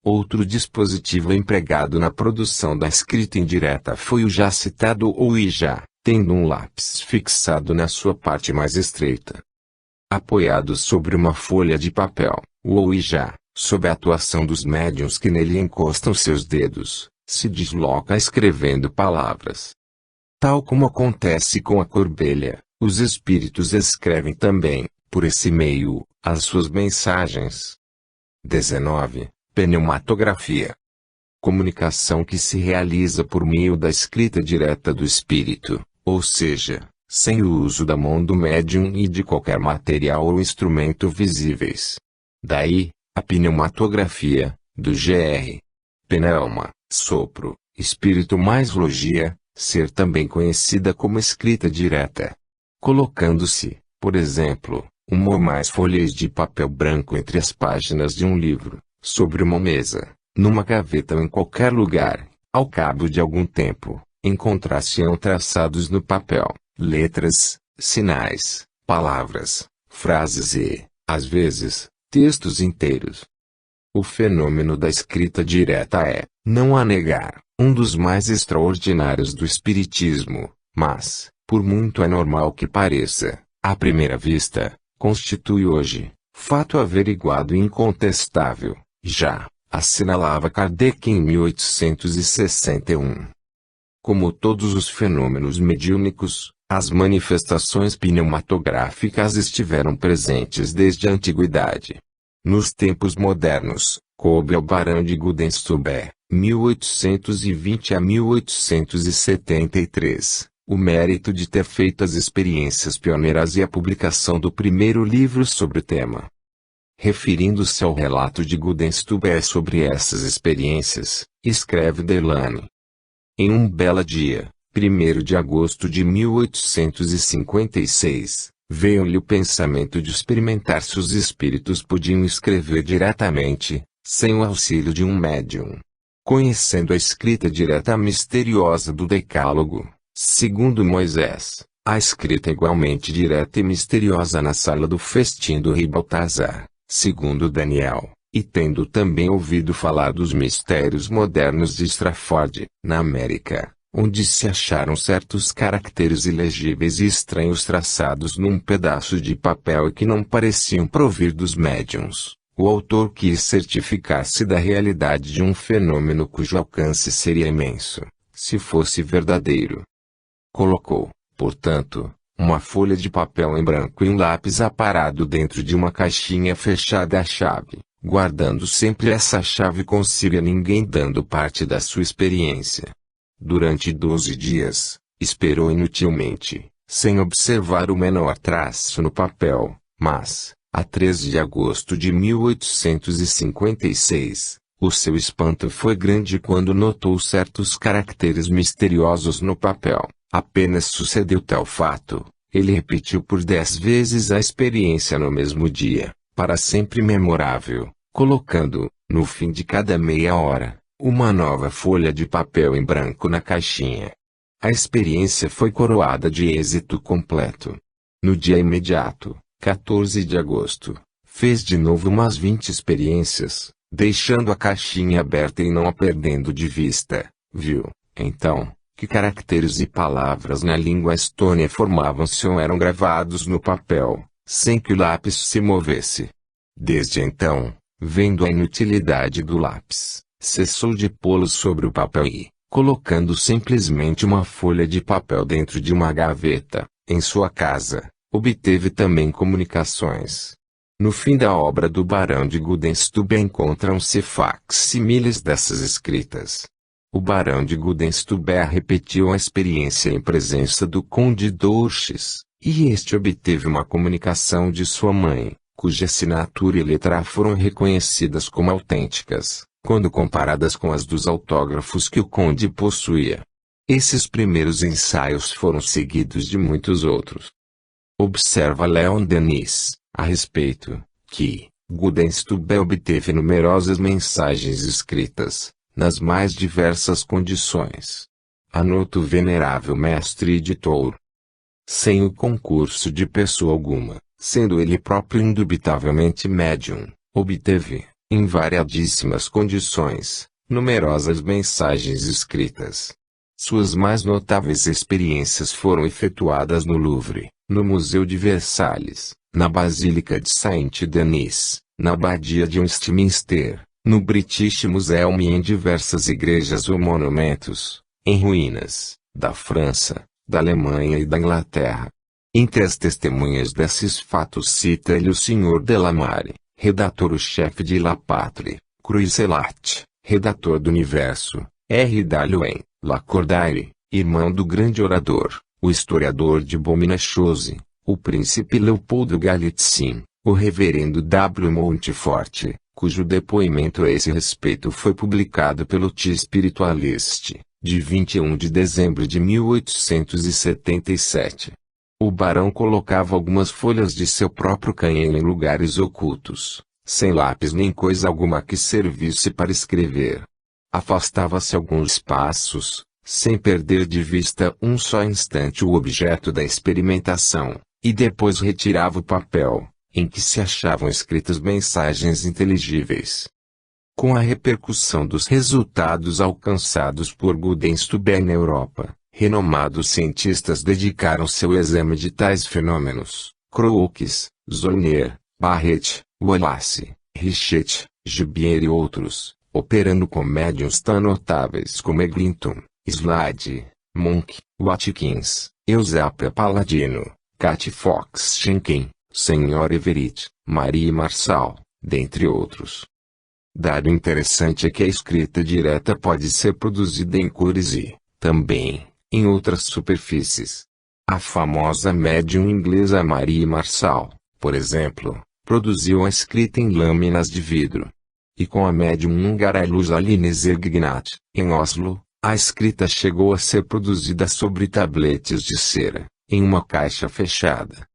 Outro dispositivo empregado na produção da escrita indireta foi o já citado Ouija, tendo um lápis fixado na sua parte mais estreita. Apoiado sobre uma folha de papel, o Ouija, sob a atuação dos médiuns que nele encostam seus dedos, se desloca escrevendo palavras. Tal como acontece com a corbelha, os espíritos escrevem também, por esse meio, as suas mensagens. 19. Pneumatografia. Comunicação que se realiza por meio da escrita direta do espírito, ou seja, sem o uso da mão do médium e de qualquer material ou instrumento visíveis. Daí, a pneumatografia, do Gr. Pneuma, sopro, espírito mais logia, ser também conhecida como escrita direta. Colocando-se, por exemplo, uma ou mais folhas de papel branco entre as páginas de um livro, sobre uma mesa, numa gaveta ou em qualquer lugar, ao cabo de algum tempo, encontrar-se-ão traçados no papel, letras, sinais, palavras, frases e, às vezes, textos inteiros. O fenômeno da escrita direta é, não há negar, um dos mais extraordinários do espiritismo, mas, por muito anormal que pareça, à primeira vista, constitui hoje, fato averiguado e incontestável, já, assinalava Kardec em 1861. Como todos os fenômenos mediúnicos, as manifestações pneumatográficas estiveram presentes desde a antiguidade. Nos tempos modernos, coube ao barão de Gudenstube, 1820 a 1873, o mérito de ter feito as experiências pioneiras e a publicação do primeiro livro sobre o tema. Referindo-se ao relato de Gudenstube sobre essas experiências, escreve Delane. Em um belo dia, 1º de agosto de 1856, veio-lhe o pensamento de experimentar se os espíritos podiam escrever diretamente, sem o auxílio de um médium. Conhecendo a escrita direta misteriosa do Decálogo, segundo Moisés, a escrita igualmente direta e misteriosa na sala do festim do rei Baltazar, segundo Daniel, e tendo também ouvido falar dos mistérios modernos de Strafford, na América, onde se acharam certos caracteres ilegíveis e estranhos traçados num pedaço de papel e que não pareciam provir dos médiuns, o autor quis certificar-se da realidade de um fenômeno cujo alcance seria imenso, se fosse verdadeiro. Colocou, portanto, uma folha de papel em branco e um lápis aparado dentro de uma caixinha fechada à chave, guardando sempre essa chave consigo a ninguém, dando parte da sua experiência. Durante 12 dias, esperou inutilmente, sem observar o menor traço no papel, mas, a 13 de agosto de 1856, o seu espanto foi grande quando notou certos caracteres misteriosos no papel. Apenas sucedeu tal fato, ele repetiu por 10 vezes a experiência no mesmo dia, para sempre memorável, colocando, no fim de cada meia hora, uma nova folha de papel em branco na caixinha. A experiência foi coroada de êxito completo. No dia imediato, 14 de agosto, fez de novo umas 20 experiências, deixando a caixinha aberta e não a perdendo de vista. Viu, então, que caracteres e palavras na língua estônia formavam-se ou eram gravados no papel, sem que o lápis se movesse. Desde então, vendo a inutilidade do lápis, cessou de pô-lo sobre o papel e, colocando simplesmente uma folha de papel dentro de uma gaveta, em sua casa, obteve também comunicações. No fim da obra do barão de Gudenstube encontram-se facsímiles dessas escritas. O barão de Gudenstube repetiu a experiência em presença do conde d'Orches, e este obteve uma comunicação de sua mãe, cuja assinatura e letra foram reconhecidas como autênticas, quando comparadas com as dos autógrafos que o conde possuía. Esses primeiros ensaios foram seguidos de muitos outros. Observa Leon Denis, a respeito, que Gudenstube obteve numerosas mensagens escritas, nas mais diversas condições. Anota o venerável mestre editor. Sem o concurso de pessoa alguma, sendo ele próprio indubitavelmente médium, obteve, em variadíssimas condições, numerosas mensagens escritas. Suas mais notáveis experiências foram efetuadas no Louvre, no Museu de Versalhes, na Basílica de Saint-Denis, na Abadia de Westminster, no British Museum e em diversas igrejas ou monumentos, em ruínas, da França, da Alemanha e da Inglaterra. Entre as testemunhas desses fatos cita-lhe o Sr. Delamare, redator-chefe de La Patrie, Cruiselat, redator do Universo, R. Dallouen, Lacordaire, irmão do grande orador, o historiador de Beaumont-Chose, o príncipe Leopoldo Galitzin, o reverendo W. Montfort, cujo depoimento a esse respeito foi publicado pelo T. Spiritualist, de 21 de dezembro de 1877. O barão colocava algumas folhas de seu próprio canhão em lugares ocultos, sem lápis nem coisa alguma que servisse para escrever. Afastava-se alguns passos, sem perder de vista um só instante o objeto da experimentação, e depois retirava o papel, em que se achavam escritas mensagens inteligíveis. Com a repercussão dos resultados alcançados por Gudenstube na Europa, renomados cientistas dedicaram seu exame de tais fenômenos. Crookes, Zorner, Barrett, Wallace, Richet, Gibier e outros, operando com médiuns tão notáveis como Eglinton, Slade, Monk, Watkins, Eusapia Palladino, Cat Fox Schenken, Sr. Everett, Marie Marçal, dentre outros. Dado interessante é que a escrita direta pode ser produzida em cores e, também, em outras superfícies. A famosa médium inglesa Marie Marçal, por exemplo, produziu a escrita em lâminas de vidro. E com a médium húngara Luzaline Zergnat, em Oslo, a escrita chegou a ser produzida sobre tabletes de cera, em uma caixa fechada.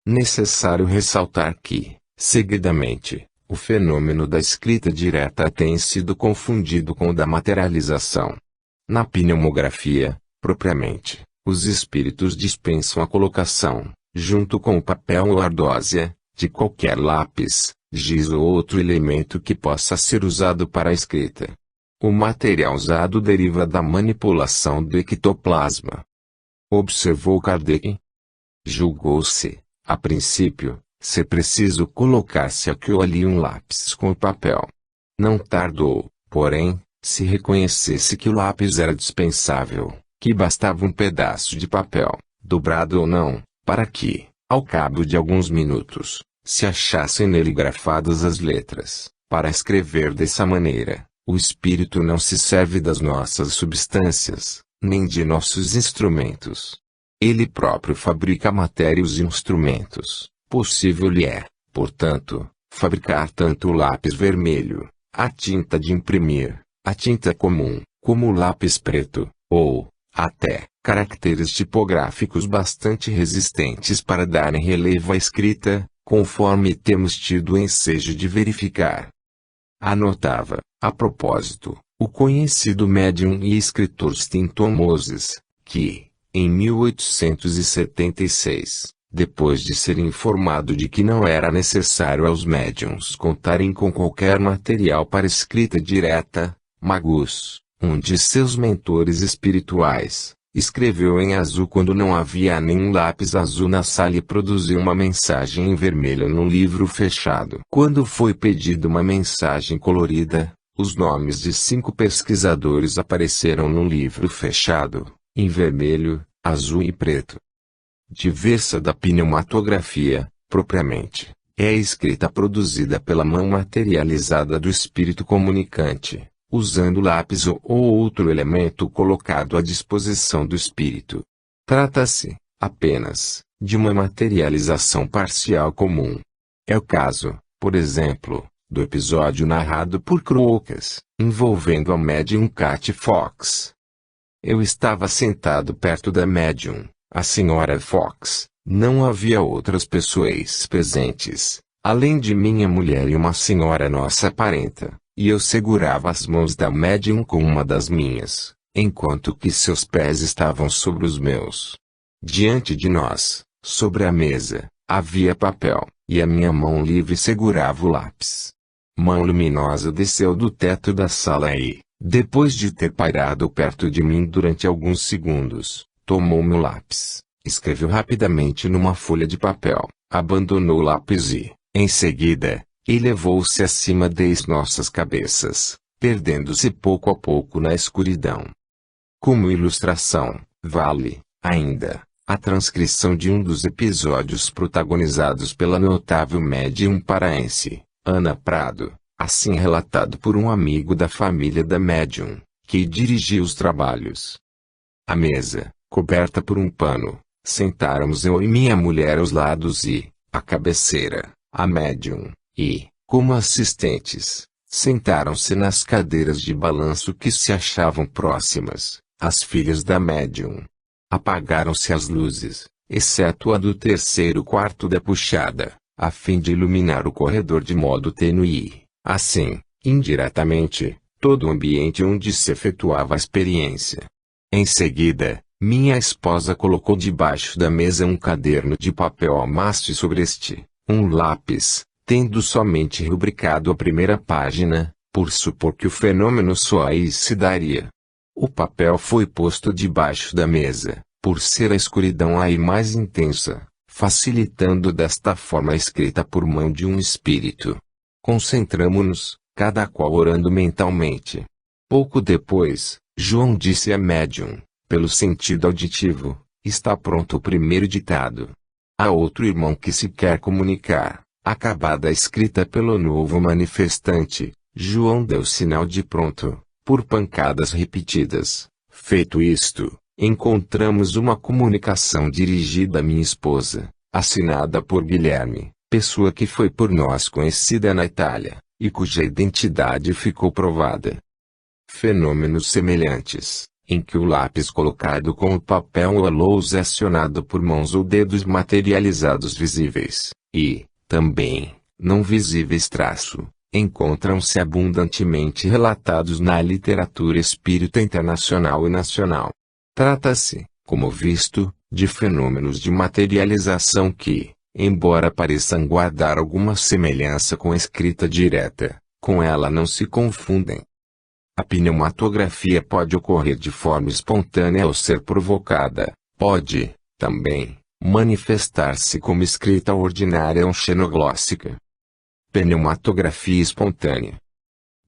Necessário ressaltar que, seguidamente, o fenômeno da escrita direta tem sido confundido com o da materialização. Na pneumografia, propriamente, os espíritos dispensam a colocação, junto com o papel ou ardósia, de qualquer lápis, giz ou outro elemento que possa ser usado para a escrita. O material usado deriva da manipulação do ectoplasma. Observou Kardec. Julgou-se, a princípio, ser preciso colocar-se aqui ou ali um lápis com o papel. Não tardou, porém, se reconhecesse que o lápis era dispensável, que bastava um pedaço de papel, dobrado ou não, para que, ao cabo de alguns minutos, se achassem nele grafadas as letras. Para escrever dessa maneira, o espírito não se serve das nossas substâncias, nem de nossos instrumentos. Ele próprio fabrica a matéria e os instrumentos. Possível lhe é, portanto, fabricar tanto o lápis vermelho, a tinta de imprimir, a tinta comum, como o lápis preto, ou, até, caracteres tipográficos bastante resistentes para darem relevo à escrita, conforme temos tido o ensejo de verificar. Anotava, a propósito, o conhecido médium e escritor Stinton Moses, que, em 1876, depois de ser informado de que não era necessário aos médiuns contarem com qualquer material para escrita direta, Magus, um de seus mentores espirituais, escreveu em azul quando não havia nenhum lápis azul na sala e produziu uma mensagem em vermelho num livro fechado. Quando foi pedida uma mensagem colorida, os nomes de 5 pesquisadores apareceram no livro fechado, em vermelho, azul e preto. Diversa da pneumatografia, propriamente, é a escrita produzida pela mão materializada do espírito comunicante, usando lápis ou outro elemento colocado à disposição do espírito. Trata-se, apenas, de uma materialização parcial comum. É o caso, por exemplo, do episódio narrado por Crookes, envolvendo a médium Cat Fox. Eu estava sentado perto da médium, a senhora Fox. Não havia outras pessoas presentes, além de minha mulher e uma senhora nossa parenta, e eu segurava as mãos da médium com uma das minhas, enquanto que seus pés estavam sobre os meus. Diante de nós, sobre a mesa, havia papel, e a minha mão livre segurava o lápis. Mão luminosa desceu do teto da sala e, depois de ter pairado perto de mim durante alguns segundos, tomou meu lápis, escreveu rapidamente numa folha de papel, abandonou o lápis e, em seguida, elevou-se acima de nossas cabeças, perdendo-se pouco a pouco na escuridão. Como ilustração, vale, ainda, a transcrição de um dos episódios protagonizados pela notável médium paraense, Ana Prado, assim relatado por um amigo da família da médium, que dirigia os trabalhos. A mesa, coberta por um pano, sentáramos eu e minha mulher aos lados e, à cabeceira, a médium, e, como assistentes, sentaram-se nas cadeiras de balanço que se achavam próximas, as filhas da médium. Apagaram-se as luzes, exceto a do terceiro quarto da puxada, a fim de iluminar o corredor de modo tênue e, assim, indiretamente, todo o ambiente onde se efetuava a experiência. Em seguida, minha esposa colocou debaixo da mesa um caderno de papel amasso e sobre este, um lápis, tendo somente rubricado a primeira página, por supor que o fenômeno só aí se daria. O papel foi posto debaixo da mesa, por ser a escuridão aí mais intensa, facilitando desta forma a escrita por mão de um espírito. Concentramo-nos, cada qual orando mentalmente. Pouco depois, João disse à médium, pelo sentido auditivo, está pronto o primeiro ditado. A outro irmão que se quer comunicar, acabada a escrita pelo novo manifestante, João deu sinal de pronto, por pancadas repetidas. Feito isto, encontramos uma comunicação dirigida à minha esposa, assinada por Guilherme, pessoa que foi por nós conhecida na Itália, e cuja identidade ficou provada. Fenômenos semelhantes, em que o lápis colocado com o papel ou a lousa é acionado por mãos ou dedos materializados visíveis, e, também, não visíveis encontram-se abundantemente relatados na literatura espírita internacional e nacional. Trata-se, como visto, de fenômenos de materialização que, embora pareçam guardar alguma semelhança com a escrita direta, com ela não se confundem. A pneumatografia pode ocorrer de forma espontânea ou ser provocada, pode, também, manifestar-se como escrita ordinária ou xenoglóssica. Pneumatografia espontânea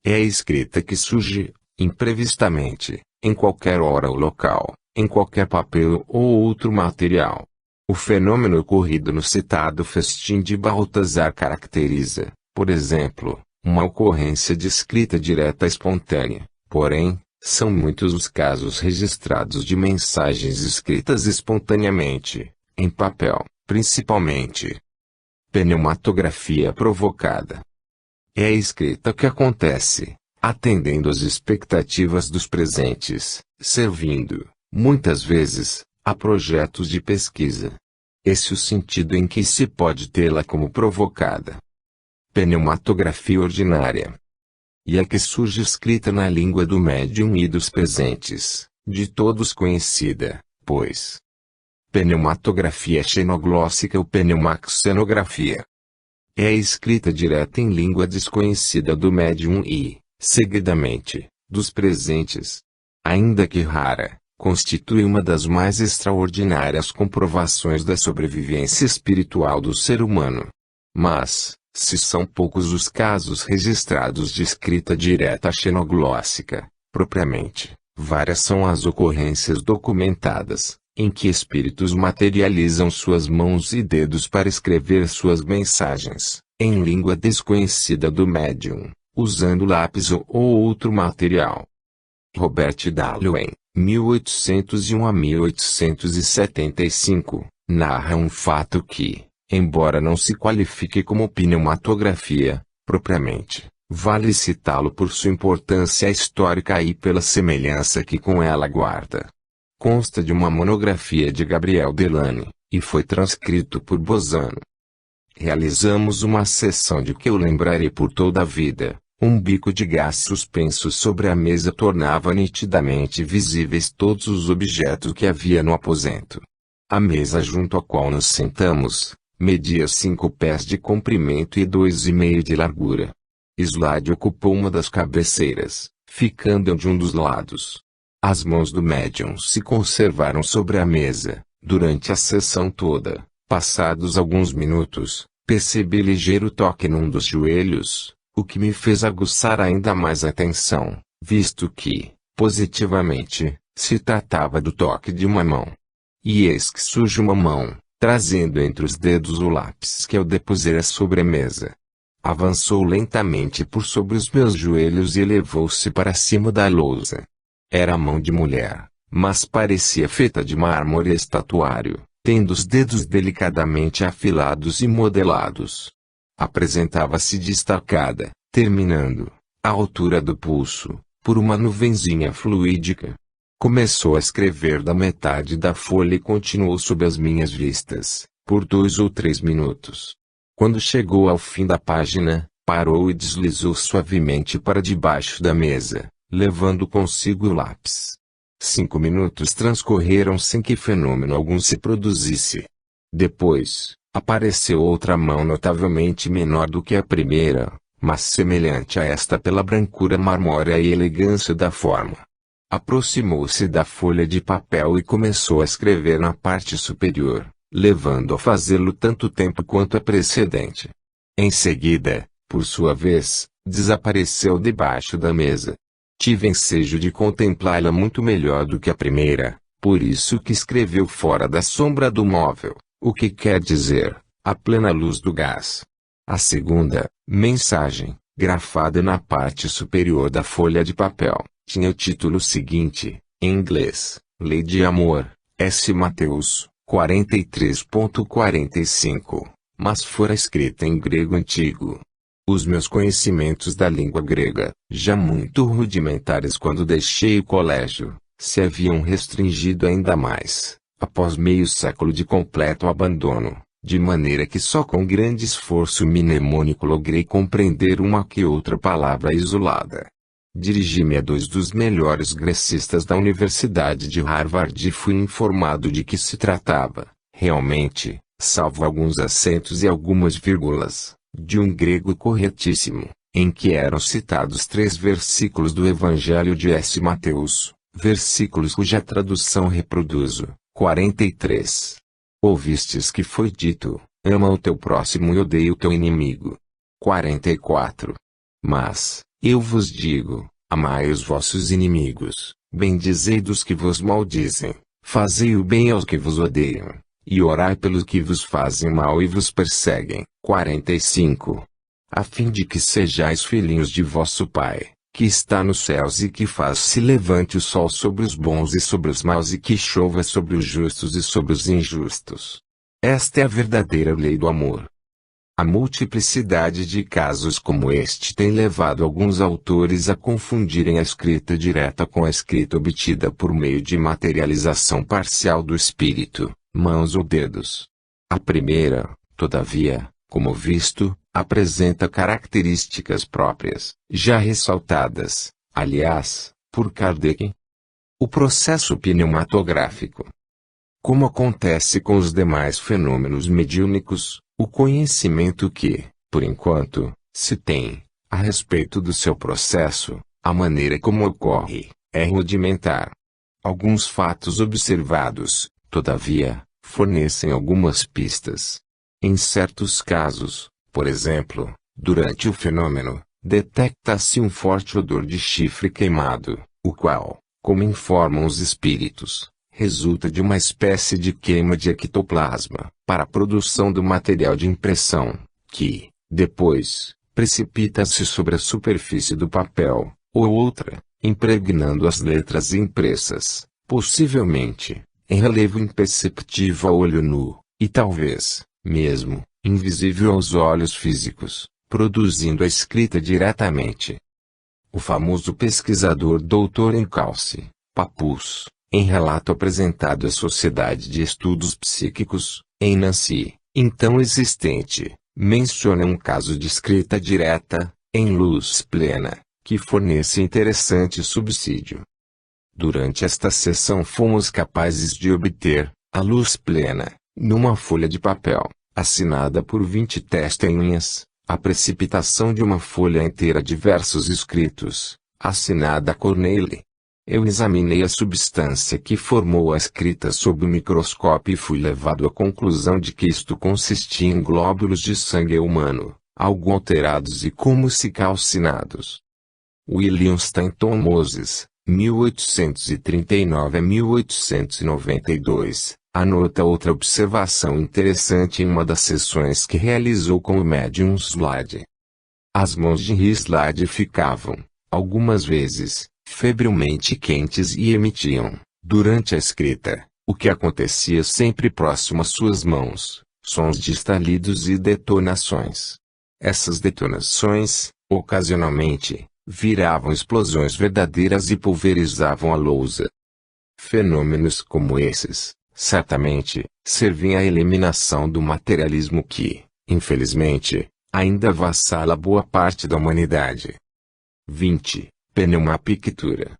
é a escrita que surge, imprevistamente, em qualquer hora ou local, em qualquer papel ou outro material. O fenômeno ocorrido no citado festim de Baltazar caracteriza, por exemplo, uma ocorrência de escrita direta espontânea, porém, são muitos os casos registrados de mensagens escritas espontaneamente, em papel, principalmente. Pneumatografia provocada é a escrita que acontece, atendendo às expectativas dos presentes, servindo, muitas vezes, a projetos de pesquisa. Esse é o sentido em que se pode tê-la como provocada. Pneumatografia ordinária e a que surge escrita na língua do médium e dos presentes, de todos conhecida, pois. Pneumatografia xenoglóssica ou pneumaxenografia é a escrita direta em língua desconhecida do médium e, seguidamente, dos presentes. Ainda que rara, constitui uma das mais extraordinárias comprovações da sobrevivência espiritual do ser humano. Mas, se são poucos os casos registrados de escrita direta xenoglóssica, propriamente, várias são as ocorrências documentadas, em que espíritos materializam suas mãos e dedos para escrever suas mensagens, em língua desconhecida do médium, usando lápis ou outro material. Robert Darwin, 1801 a 1875, narra um fato que, embora não se qualifique como pneumatografia, propriamente, vale citá-lo por sua importância histórica e pela semelhança que com ela guarda. Consta de uma monografia de Gabriel Delany, e foi transcrito por Bozano. Realizamos uma sessão de que eu lembrarei por toda a vida. Um bico de gás suspenso sobre a mesa tornava nitidamente visíveis todos os objetos que havia no aposento. A mesa junto à qual nos sentamos, media 5 pés de comprimento e 2,5 de largura. Slade ocupou uma das cabeceiras, ficando de um dos lados. As mãos do médium se conservaram sobre a mesa, durante a sessão toda. Passados alguns minutos, percebi ligeiro toque num dos joelhos, o que me fez aguçar ainda mais a atenção, visto que, positivamente, se tratava do toque de uma mão. E eis que surge uma mão, trazendo entre os dedos o lápis que eu depusera sobre a mesa. Avançou lentamente por sobre os meus joelhos e elevou-se para cima da lousa. Era a mão de mulher, mas parecia feita de mármore estatuário, tendo os dedos delicadamente afilados e modelados. Apresentava-se destacada, terminando, à altura do pulso, por uma nuvenzinha fluídica. Começou a escrever da metade da folha e continuou sob as minhas vistas, por 2 ou 3 minutos. Quando chegou ao fim da página, parou e deslizou suavemente para debaixo da mesa, levando consigo o lápis. 5 minutos transcorreram sem que fenômeno algum se produzisse. Depois, apareceu outra mão notavelmente menor do que a primeira, mas semelhante a esta pela brancura marmórea e elegância da forma. Aproximou-se da folha de papel e começou a escrever na parte superior, levando a fazê-lo tanto tempo quanto a precedente. Em seguida, por sua vez, desapareceu debaixo da mesa. Tive ensejo de contemplá-la muito melhor do que a primeira, por isso que escreveu fora da sombra do móvel, o que quer dizer, à plena luz do gás. A segunda, mensagem, grafada na parte superior da folha de papel, tinha o título seguinte, em inglês, Lei de Amor, S. Mateus, 43.45, mas fora escrita em grego antigo. Os meus conhecimentos da língua grega, já muito rudimentares quando deixei o colégio, se haviam restringido ainda mais, após meio século de completo abandono, de maneira que só com grande esforço mnemônico logrei compreender uma que outra palavra isolada. Dirigi-me a 2 dos melhores grecistas da Universidade de Harvard e fui informado de que se tratava, realmente, salvo alguns acentos e algumas vírgulas, de um grego corretíssimo, em que eram citados 3 versículos do Evangelho de S. Mateus, versículos cuja tradução reproduzo, 43. Ouvistes que foi dito, ama o teu próximo e odeia o teu inimigo. 44. Mas, eu vos digo, amai os vossos inimigos, bendizei dos que vos maldizem, fazei o bem aos que vos odeiam, e orai pelos que vos fazem mal e vos perseguem. 45. A fim de que sejais filhinhos de vosso Pai, que está nos céus e que faz se levante o sol sobre os bons e sobre os maus e que chova sobre os justos e sobre os injustos. Esta é a verdadeira lei do amor. A multiplicidade de casos como este tem levado alguns autores a confundirem a escrita direta com a escrita obtida por meio de materialização parcial do espírito, mãos ou dedos. A primeira, todavia, como visto, apresenta características próprias, já ressaltadas, aliás, por Kardec. O processo pneumatográfico. Como acontece com os demais fenômenos mediúnicos, o conhecimento que, por enquanto, se tem, a respeito do seu processo, a maneira como ocorre, é rudimentar. Alguns fatos observados, todavia, fornecem algumas pistas. Em certos casos, por exemplo, durante o fenômeno, detecta-se um forte odor de chifre queimado, o qual, como informam os espíritos, resulta de uma espécie de queima de ectoplasma, para a produção do material de impressão, que, depois, precipita-se sobre a superfície do papel, ou outra, impregnando as letras impressas, possivelmente, em relevo imperceptível a olho nu, e talvez, mesmo, invisível aos olhos físicos, produzindo a escrita diretamente. O famoso pesquisador Dr. Encalce, Papus, em relato apresentado à Sociedade de Estudos Psíquicos, em Nancy, então existente, menciona um caso de escrita direta, em luz plena, que fornece interessante subsídio. Durante esta sessão fomos capazes de obter, a luz plena, numa folha de papel, assinada por 20 testemunhas, a precipitação de uma folha inteira de versos escritos, assinada Corneille. Eu examinei a substância que formou a escrita sob o microscópio e fui levado à conclusão de que isto consistia em glóbulos de sangue humano, algo alterados e como se calcinados. William Stanton Moses, 1839 a 1892, anota outra observação interessante em uma das sessões que realizou com o médium Slade. As mãos de Slade ficavam, algumas vezes, febrilmente quentes e emitiam, durante a escrita, o que acontecia sempre próximo às suas mãos, sons de estalidos e detonações. Essas detonações, ocasionalmente, viravam explosões verdadeiras e pulverizavam a lousa. Fenômenos como esses, certamente, serviam à eliminação do materialismo que, infelizmente, ainda avassala boa parte da humanidade. 20. Pneumapictura.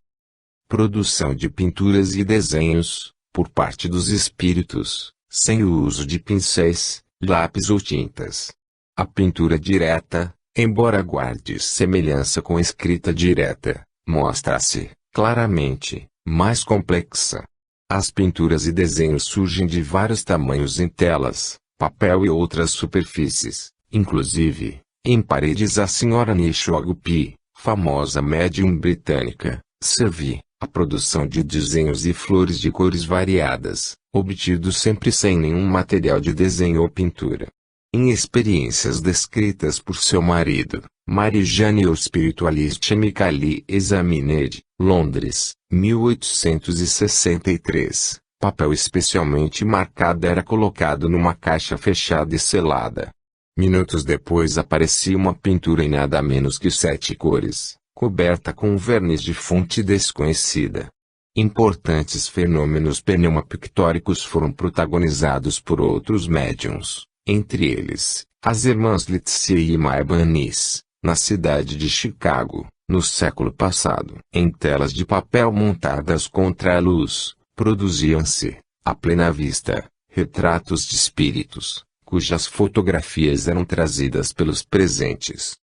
Produção de pinturas e desenhos, por parte dos espíritos, sem o uso de pincéis, lápis ou tintas. A pintura direta, embora guarde semelhança com a escrita direta, mostra-se, claramente, mais complexa. As pinturas e desenhos surgem de vários tamanhos em telas, papel e outras superfícies, inclusive, em paredes. A senhora Nishogupi, famosa médium britânica, servia a produção de desenhos e flores de cores variadas, obtidos sempre sem nenhum material de desenho ou pintura. Em experiências descritas por seu marido, Mary Jane ou Spiritualist Michael Examined, Londres, 1863, papel especialmente marcado era colocado numa caixa fechada e selada. Minutos depois aparecia uma pintura em nada menos que 7 cores, coberta com um verniz de fonte desconhecida. Importantes fenômenos pneumapictóricos foram protagonizados por outros médiuns, entre eles, as irmãs Leticia e Mae Banis, na cidade de Chicago, no século passado. Em telas de papel montadas contra a luz, produziam-se, à plena vista, retratos de espíritos, cujas fotografias eram trazidas pelos presentes.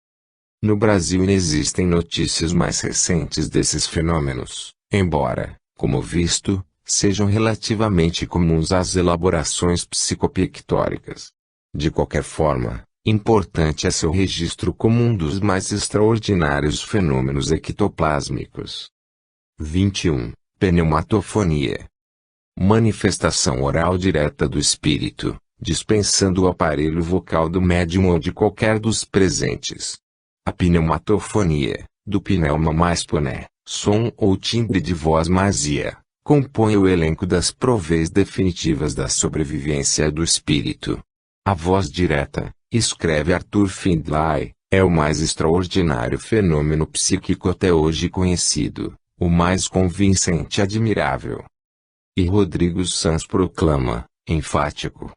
No Brasil existem notícias mais recentes desses fenômenos, embora, como visto, sejam relativamente comuns às elaborações psicopictóricas. De qualquer forma, importante é seu registro como um dos mais extraordinários fenômenos ectoplásmicos. 21. Pneumatofonia. Manifestação oral direta do espírito, dispensando o aparelho vocal do médium ou de qualquer dos presentes. A pneumatofonia, do pneuma mais poné, som ou timbre de voz masia, compõe o elenco das provas definitivas da sobrevivência do espírito. A voz direta, escreve Arthur Findlay, é o mais extraordinário fenômeno psíquico até hoje conhecido, o mais convincente e admirável. E Rodrigo Sanz proclama, enfático: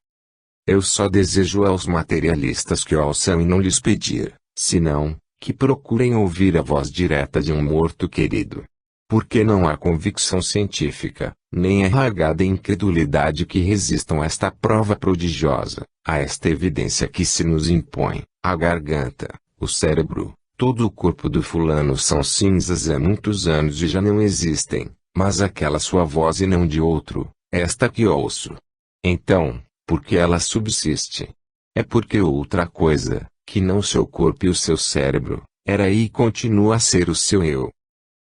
eu só desejo aos materialistas que ouçam e não lhes pedir, senão, que procurem ouvir a voz direta de um morto querido. Porque não há convicção científica, nem arraigada incredulidade que resistam a esta prova prodigiosa, a esta evidência que se nos impõe. A garganta, o cérebro, todo o corpo do fulano são cinzas há muitos anos e já não existem, mas aquela sua voz e não de outro, esta que ouço. Então, porque ela subsiste? É porque outra coisa, que não seu corpo e o seu cérebro, era e continua a ser o seu eu.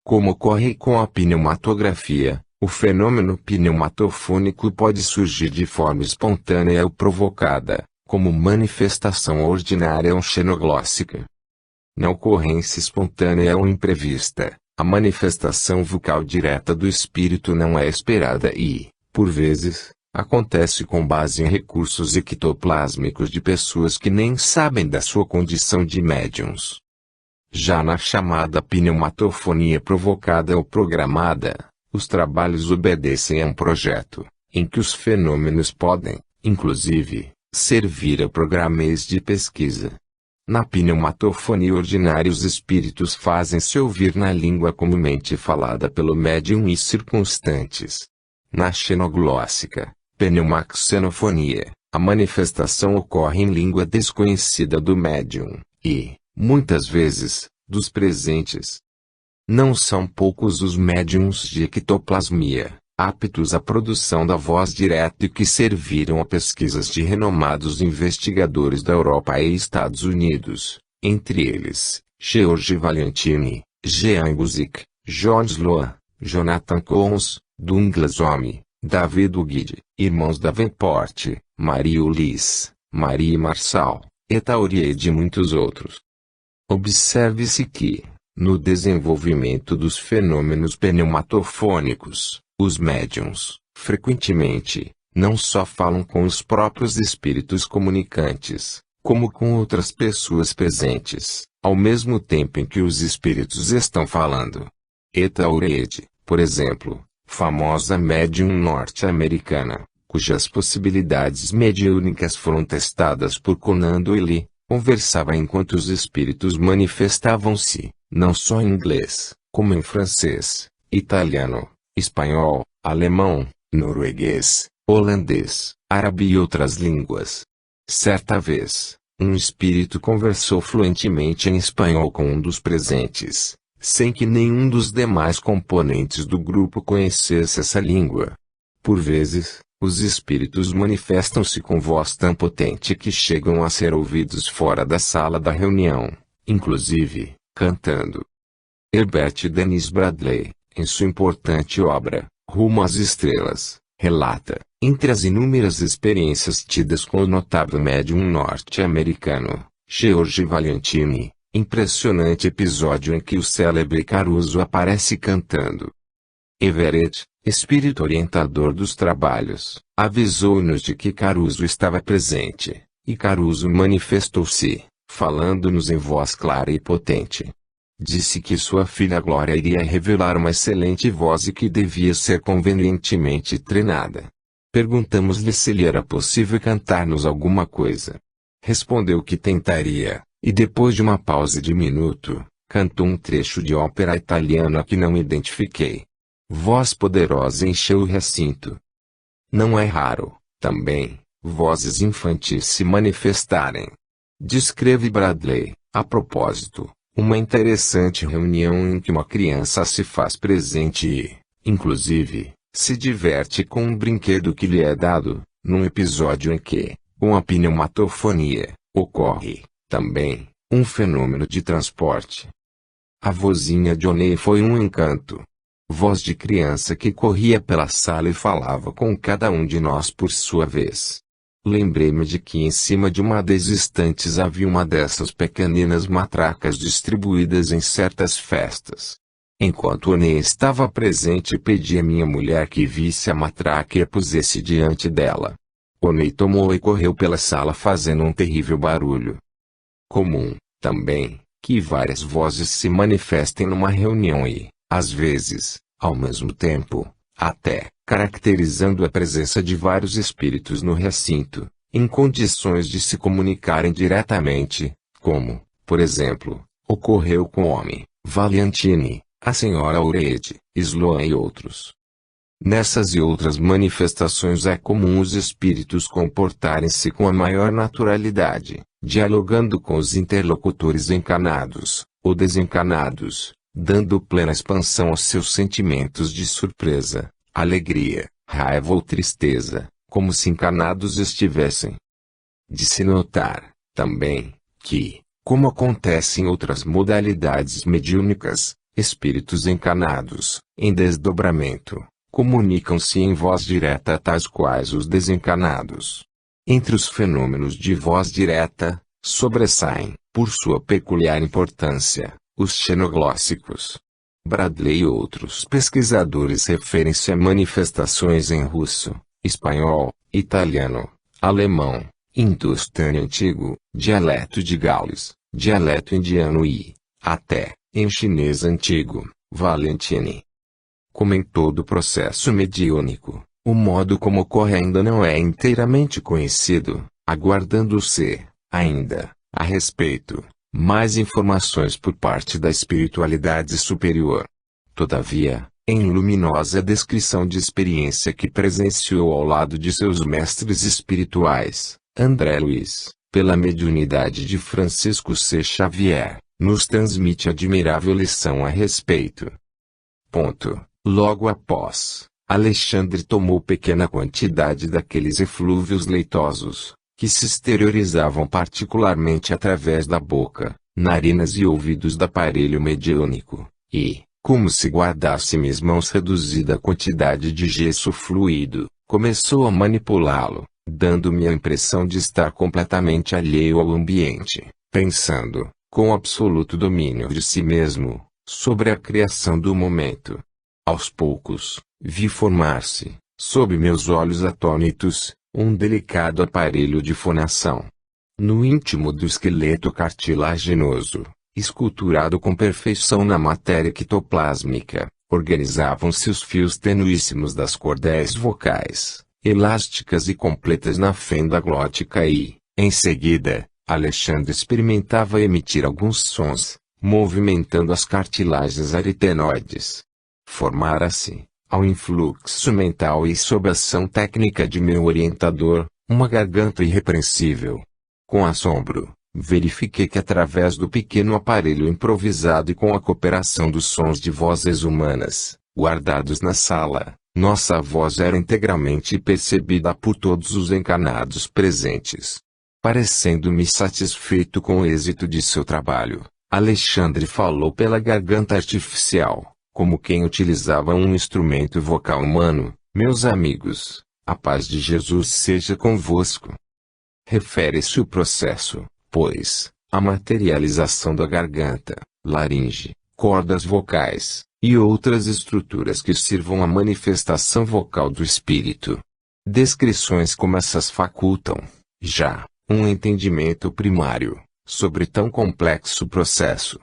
Como ocorre com a pneumatografia, o fenômeno pneumatofônico pode surgir de forma espontânea ou provocada, como manifestação ordinária ou xenoglóssica. Na ocorrência espontânea ou imprevista, a manifestação vocal direta do espírito não é esperada e, por vezes, acontece com base em recursos ectoplásmicos de pessoas que nem sabem da sua condição de médiuns. Já na chamada pneumatofonia provocada ou programada, os trabalhos obedecem a um projeto, em que os fenômenos podem, inclusive, servir a programas de pesquisa. Na pneumatofonia ordinária os espíritos fazem-se ouvir na língua comumente falada pelo médium e circunstantes. Na xenoglóssica, pneumaxenofonia, A manifestação ocorre em língua desconhecida do médium, e, muitas vezes, dos presentes. Não são poucos os médiums de ectoplasmia, aptos à produção da voz direta e que serviram a pesquisas de renomados investigadores da Europa e Estados Unidos, entre eles, George Valentini, Jean Guzik, George Sloan, Jonathan Collins, Douglas Home, David Guide, irmãos Davenport, Marie Ulysse, Marie Marçal, Etauriede e muitos outros. Observe-se que, no desenvolvimento dos fenômenos pneumatofônicos, os médiuns, frequentemente, não só falam com os próprios espíritos comunicantes, como com outras pessoas presentes, ao mesmo tempo em que os espíritos estão falando. Etauriede, por exemplo, famosa médium norte-americana, cujas possibilidades mediúnicas foram testadas por Conan Doyle, conversava enquanto os espíritos manifestavam-se, não só em inglês, como em francês, italiano, espanhol, alemão, norueguês, holandês, árabe e outras línguas. Certa vez, um espírito conversou fluentemente em espanhol com um dos presentes, sem que nenhum dos demais componentes do grupo conhecesse essa língua. Por vezes, os espíritos manifestam-se com voz tão potente que chegam a ser ouvidos fora da sala da reunião, inclusive, cantando. Herbert Dennis Bradley, em sua importante obra, Rumo às Estrelas, relata, entre as inúmeras experiências tidas com o notável médium norte-americano, George Valentini, impressionante episódio em que o célebre Caruso aparece cantando. Everett, espírito orientador dos trabalhos, avisou-nos de que Caruso estava presente, e Caruso manifestou-se, falando-nos em voz clara e potente. Disse que sua filha Glória iria revelar uma excelente voz e que devia ser convenientemente treinada. Perguntamos-lhe se lhe era possível cantar-nos alguma coisa. Respondeu que tentaria, e depois de uma pausa de minuto, cantou um trecho de ópera italiana que não identifiquei. Voz poderosa encheu o recinto. Não é raro, também, vozes infantis se manifestarem. Descreve Bradley, a propósito, uma interessante reunião em que uma criança se faz presente e, inclusive, se diverte com um brinquedo que lhe é dado, num episódio em que, com a pneumatofonia, ocorre, também, um fenômeno de transporte. A vozinha de Onei foi um encanto. Voz de criança que corria pela sala e falava com cada um de nós por sua vez. Lembrei-me de que em cima de uma das estantes havia uma dessas pequeninas matracas distribuídas em certas festas. Enquanto Onei estava presente, pedi à minha mulher que visse a matraca e a pusesse diante dela. Onei tomou e correu pela sala fazendo um terrível barulho. Comum, também, que várias vozes se manifestem numa reunião e, às vezes, ao mesmo tempo, até, caracterizando a presença de vários espíritos no recinto, em condições de se comunicarem diretamente, como, por exemplo, ocorreu com o homem, Valentini, a senhora Aureide, Sloan e outros. Nessas e outras manifestações é comum os espíritos comportarem-se com a maior naturalidade, dialogando com os interlocutores encarnados, ou desencarnados, dando plena expansão aos seus sentimentos de surpresa, alegria, raiva ou tristeza, como se encarnados estivessem. De se notar, também, que, como acontece em outras modalidades mediúnicas, espíritos encarnados, em desdobramento, comunicam-se em voz direta tais quais os desencarnados. Entre os fenômenos de voz direta, sobressaem, por sua peculiar importância, os xenoglóssicos. Bradley e outros pesquisadores referem-se a manifestações em russo, espanhol, italiano, alemão, hindustânico antigo, dialeto de Gaules, dialeto indiano e, até, em chinês antigo, Valentini. Como em todo processo mediúnico, o modo como ocorre ainda não é inteiramente conhecido, aguardando-se, ainda, a respeito, mais informações por parte da espiritualidade superior. Todavia, em luminosa descrição de experiência que presenciou ao lado de seus mestres espirituais, André Luiz, pela mediunidade de Francisco C. Xavier, nos transmite admirável lição a respeito. Logo após, Alexandre tomou pequena quantidade daqueles eflúvios leitosos, que se exteriorizavam particularmente através da boca, narinas e ouvidos do aparelho mediúnico, e, como se guardasse em mãos reduzida quantidade de gesso fluido, começou a manipulá-lo, dando-me a impressão de estar completamente alheio ao ambiente, pensando, com absoluto domínio de si mesmo, sobre a criação do momento. Aos poucos, vi formar-se, sob meus olhos atônitos, um delicado aparelho de fonação. No íntimo do esqueleto cartilaginoso, esculturado com perfeição na matéria ectoplásmica, organizavam-se os fios tenuíssimos das cordéis vocais, elásticas e completas na fenda glótica e, em seguida, Alexandre experimentava emitir alguns sons, movimentando as cartilagens aritenoides. Formara-se, ao influxo mental e sob a ação técnica de meu orientador, uma garganta irrepreensível. Com assombro, verifiquei que através do pequeno aparelho improvisado e com a cooperação dos sons de vozes humanas, guardados na sala, nossa voz era integralmente percebida por todos os encarnados presentes. Parecendo-me satisfeito com o êxito de seu trabalho, Alexandre falou pela garganta artificial, como quem utilizava um instrumento vocal humano: meus amigos, a paz de Jesus seja convosco. Refere-se o processo, pois, à materialização da garganta, laringe, cordas vocais, e outras estruturas que sirvam à manifestação vocal do espírito. Descrições como essas facultam, já, um entendimento primário, sobre tão complexo processo.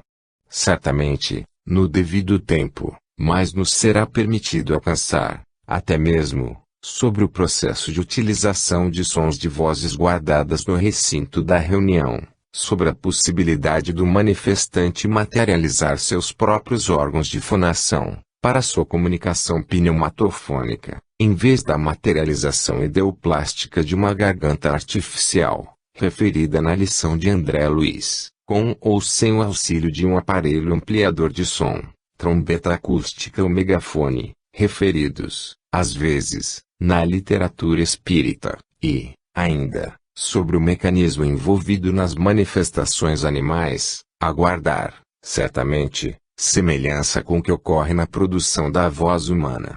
Certamente, no devido tempo, mas nos será permitido alcançar, até mesmo, sobre o processo de utilização de sons de vozes guardadas no recinto da reunião, sobre a possibilidade do manifestante materializar seus próprios órgãos de fonação, para sua comunicação pneumatofônica, em vez da materialização ideoplástica de uma garganta artificial, referida na lição de André Luiz, com ou sem o auxílio de um aparelho ampliador de som, trombeta acústica ou megafone, referidos, às vezes, na literatura espírita, e, ainda, sobre o mecanismo envolvido nas manifestações animais, a guardar, certamente, semelhança com o que ocorre na produção da voz humana.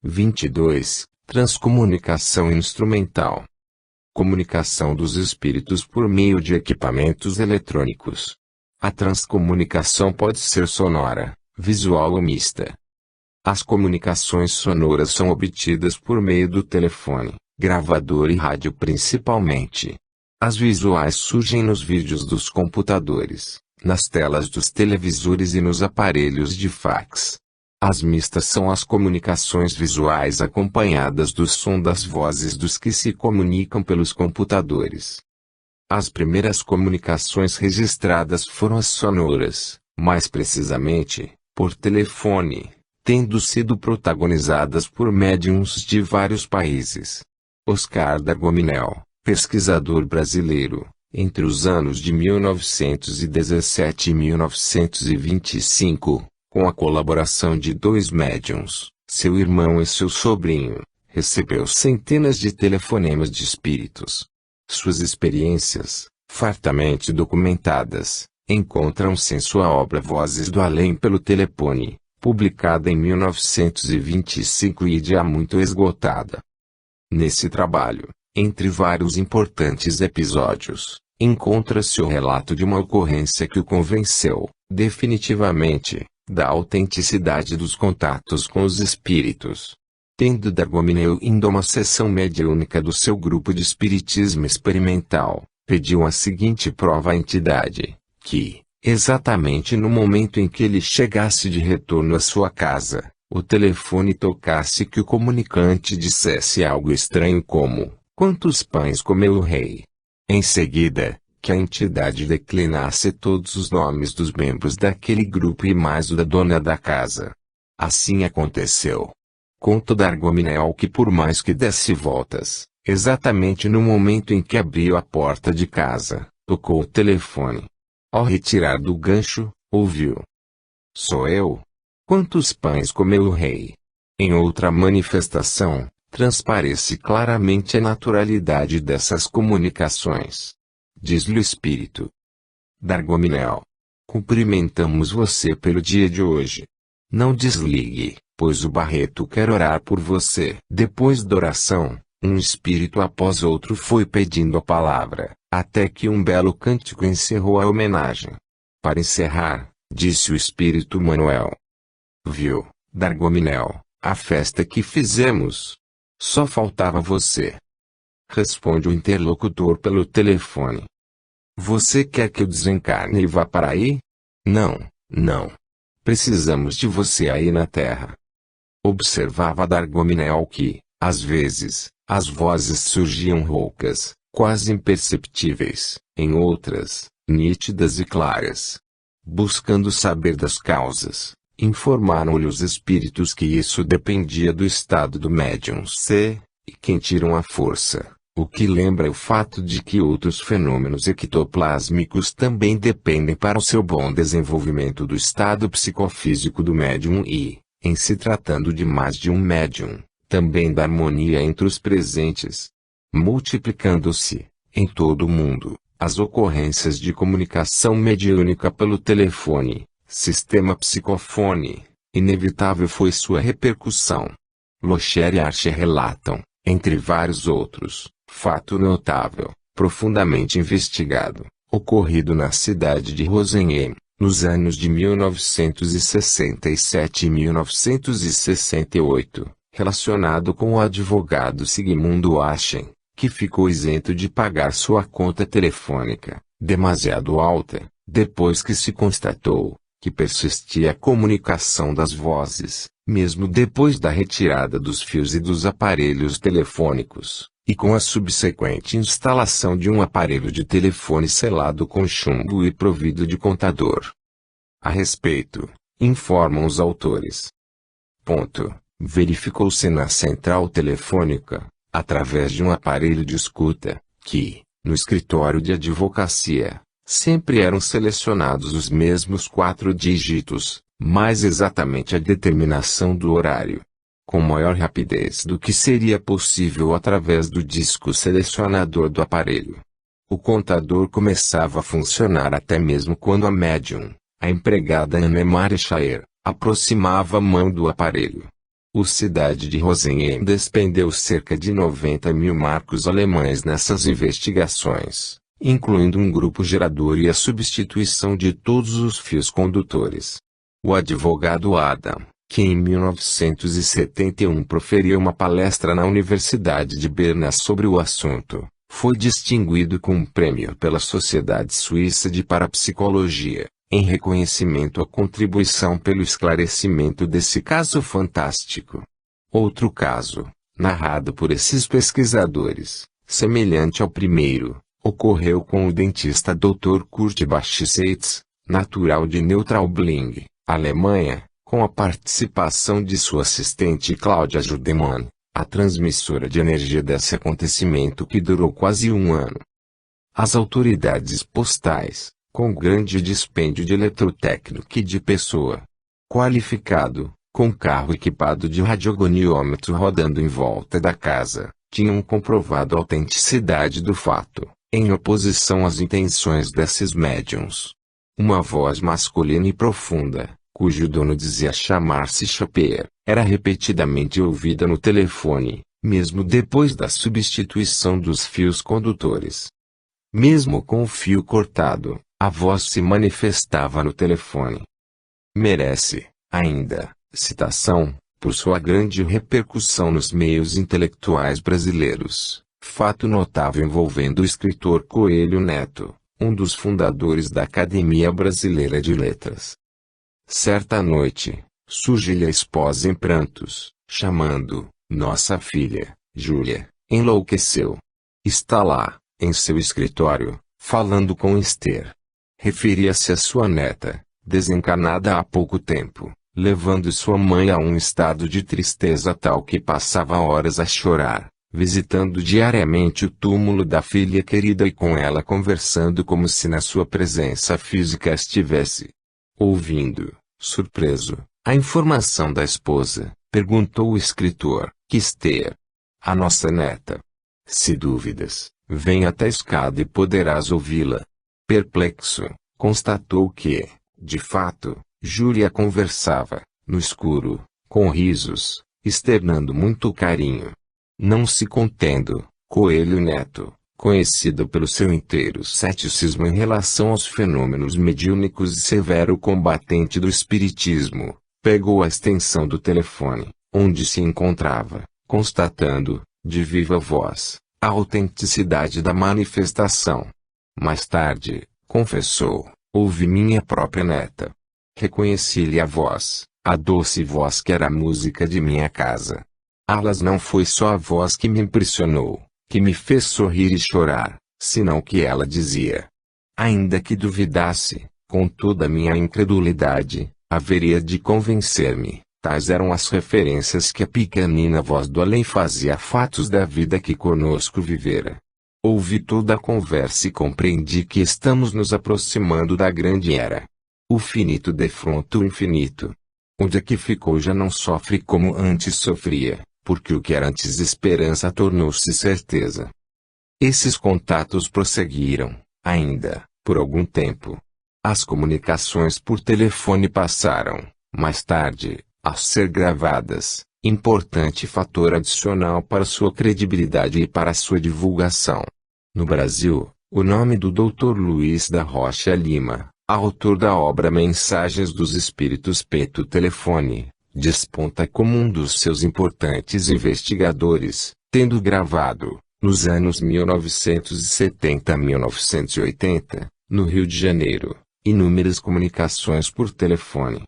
22. Transcomunicação instrumental. Comunicação dos espíritos por meio de equipamentos eletrônicos. A transcomunicação pode ser sonora, visual ou mista. As comunicações sonoras são obtidas por meio do telefone, gravador e rádio principalmente. As visuais surgem nos vídeos dos computadores, nas telas dos televisores e nos aparelhos de fax. As mistas são as comunicações visuais acompanhadas do som das vozes dos que se comunicam pelos computadores. As primeiras comunicações registradas foram as sonoras, mais precisamente, por telefone, tendo sido protagonizadas por médiums de vários países. Oscar Dagominel, pesquisador brasileiro, entre os anos de 1917 e 1925, com a colaboração de 2 médiums, seu irmão e seu sobrinho, recebeu centenas de telefonemas de espíritos. Suas experiências, fartamente documentadas, encontram-se em sua obra Vozes do Além pelo Telefone, publicada em 1925 e já muito esgotada. Nesse trabalho, entre vários importantes episódios, encontra-se o relato de uma ocorrência que o convenceu, definitivamente, da autenticidade dos contatos com os espíritos. Tendo Dagominel indo a uma sessão mediúnica do seu grupo de espiritismo experimental, pediu a seguinte prova à entidade, que, exatamente no momento em que ele chegasse de retorno à sua casa, o telefone tocasse, que o comunicante dissesse algo estranho como: "Quantos pães comeu o rei?" Em seguida, que a entidade declinasse todos os nomes dos membros daquele grupo e mais o da dona da casa. Assim aconteceu. Conta Dargominel que por mais que desse voltas, exatamente no momento em que abriu a porta de casa, tocou o telefone. Ao retirar do gancho, ouviu: "Sou eu? Quantos pães comeu o rei?" Em outra manifestação, transparece claramente a naturalidade dessas comunicações. Diz-lhe o espírito: "Dargominel, cumprimentamos você pelo dia de hoje. Não desligue, pois o Barreto quer orar por você." Depois da oração, um espírito após outro foi pedindo a palavra, até que um belo cântico encerrou a homenagem. Para encerrar, disse o espírito Manuel: "Viu, Dargominel, a festa que fizemos? Só faltava você." Responde o interlocutor pelo telefone: "Você quer que eu desencarne e vá para aí? Não, não. Precisamos de você aí na Terra." Observava Dargominel que, às vezes, as vozes surgiam roucas, quase imperceptíveis, em outras, nítidas e claras. Buscando saber das causas, informaram-lhe os espíritos que isso dependia do estado do médium C, e quem tiram a força, o que lembra o fato de que outros fenômenos ectoplásmicos também dependem para o seu bom desenvolvimento do estado psicofísico do médium e, em se tratando de mais de um médium, também da harmonia entre os presentes. Multiplicando-se, em todo o mundo, as ocorrências de comunicação mediúnica pelo telefone, sistema psicofone, inevitável foi sua repercussão. Locher e Archer relatam, entre vários outros, fato notável, profundamente investigado, ocorrido na cidade de Rosenheim, nos anos de 1967 e 1968, relacionado com o advogado Sigmundo Aschen, que ficou isento de pagar sua conta telefônica, demasiado alta, depois que se constatou que persistia a comunicação das vozes, mesmo depois da retirada dos fios e dos aparelhos telefônicos, e com a subsequente instalação de um aparelho de telefone selado com chumbo e provido de contador. A respeito, informam os autores. Verificou-se na central telefônica, através de um aparelho de escuta, que, no escritório de advocacia, sempre eram selecionados os mesmos 4 dígitos, mais exatamente a determinação do horário, com maior rapidez do que seria possível através do disco selecionador do aparelho. O contador começava a funcionar até mesmo quando a médium, a empregada Anne-Marie Schaer, aproximava a mão do aparelho. O cidade de Rosenheim despendeu cerca de 90 mil marcos alemães nessas investigações, incluindo um grupo gerador e a substituição de todos os fios condutores. O advogado Adam, que em 1971 proferiu uma palestra na Universidade de Berna sobre o assunto, foi distinguido com um prêmio pela Sociedade Suíça de Parapsicologia, em reconhecimento à contribuição pelo esclarecimento desse caso fantástico. Outro caso, narrado por esses pesquisadores, semelhante ao primeiro, ocorreu com o dentista Dr. Kurt Bachseitz, natural de Neutraubling, Alemanha, com a participação de sua assistente Claudia Judemann, a transmissora de energia desse acontecimento que durou quase um ano. As autoridades postais, com grande dispêndio de eletrotécnico e de pessoa qualificado, com carro equipado de radiogoniômetro rodando em volta da casa, tinham comprovado a autenticidade do fato, em oposição às intenções desses médiuns. Uma voz masculina e profunda, cujo dono dizia chamar-se Chaper, era repetidamente ouvida no telefone, mesmo depois da substituição dos fios condutores. Mesmo com o fio cortado, a voz se manifestava no telefone. Merece, ainda, citação, por sua grande repercussão nos meios intelectuais brasileiros, fato notável envolvendo o escritor Coelho Neto, um dos fundadores da Academia Brasileira de Letras. Certa noite, surge-lhe a esposa em prantos, chamando: "Nossa filha, Júlia, enlouqueceu. Está lá, em seu escritório, falando com Esther." Referia-se à sua neta, desencarnada há pouco tempo, levando sua mãe a um estado de tristeza tal que passava horas a chorar, visitando diariamente o túmulo da filha querida e com ela conversando como se na sua presença física estivesse. Ouvindo, surpreso, a informação da esposa, perguntou o escritor: quis ter a nossa neta. Se dúvidas, vem até a escada e poderás ouvi-la. Perplexo, constatou que, de fato, Júlia conversava, no escuro, com risos, externando muito carinho. Não se contendo, Coelho Neto, conhecido pelo seu inteiro ceticismo em relação aos fenômenos mediúnicos e severo combatente do espiritismo, pegou a extensão do telefone, onde se encontrava, constatando, de viva voz, a autenticidade da manifestação. Mais tarde, confessou, ouvi minha própria neta. Reconheci-lhe a voz, a doce voz que era a música de minha casa. Alas, não foi só a voz que me impressionou, que me fez sorrir e chorar, senão que ela dizia. Ainda que duvidasse, com toda a minha incredulidade, haveria de convencer-me. Tais eram as referências que a pequenina voz do além fazia a fatos da vida que conosco vivera. Ouvi toda a conversa e compreendi que estamos nos aproximando da grande era. O finito defronta o infinito. Onde é que ficou já não sofre como antes sofria, porque o que era antes esperança tornou-se certeza. Esses contatos prosseguiram, ainda, por algum tempo. As comunicações por telefone passaram, mais tarde, a ser gravadas, importante fator adicional para sua credibilidade e para sua divulgação. No Brasil, o nome do Dr. Luiz da Rocha Lima, autor da obra Mensagens dos Espíritos Peto Telefone, desponta como um dos seus importantes investigadores, tendo gravado, nos anos 1970 a 1980, no Rio de Janeiro, inúmeras comunicações por telefone.